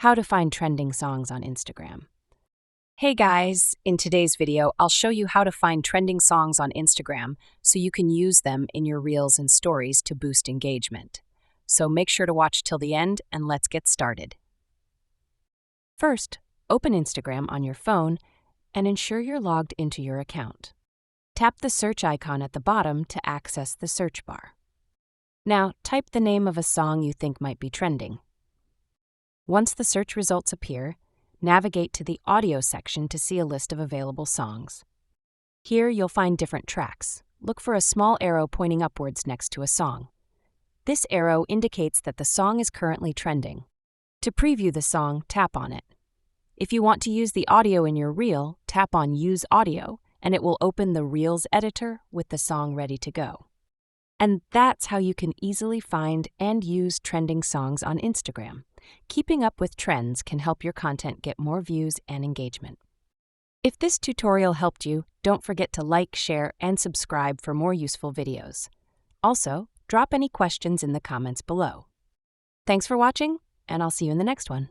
How to find trending songs on Instagram. Hey guys, in today's video, I'll show you how to find trending songs on Instagram so you can use them in your reels and stories to boost engagement. So make sure to watch till the end and let's get started. First, open Instagram on your phone and ensure you're logged into your account. Tap the search icon at the bottom to access the search bar. Now, type the name of a song you think might be trending. Once the search results appear, navigate to the audio section to see a list of available songs. Here you'll find different tracks. Look for a small arrow pointing upwards next to a song. This arrow indicates that the song is currently trending. To preview the song, tap on it. If you want to use the audio in your reel, tap on Use Audio, and it will open the Reels editor with the song ready to go. And that's how you can easily find and use trending songs on Instagram. Keeping up with trends can help your content get more views and engagement. If this tutorial helped you, don't forget to like, share, and subscribe for more useful videos. Also, drop any questions in the comments below. Thanks for watching, and I'll see you in the next one.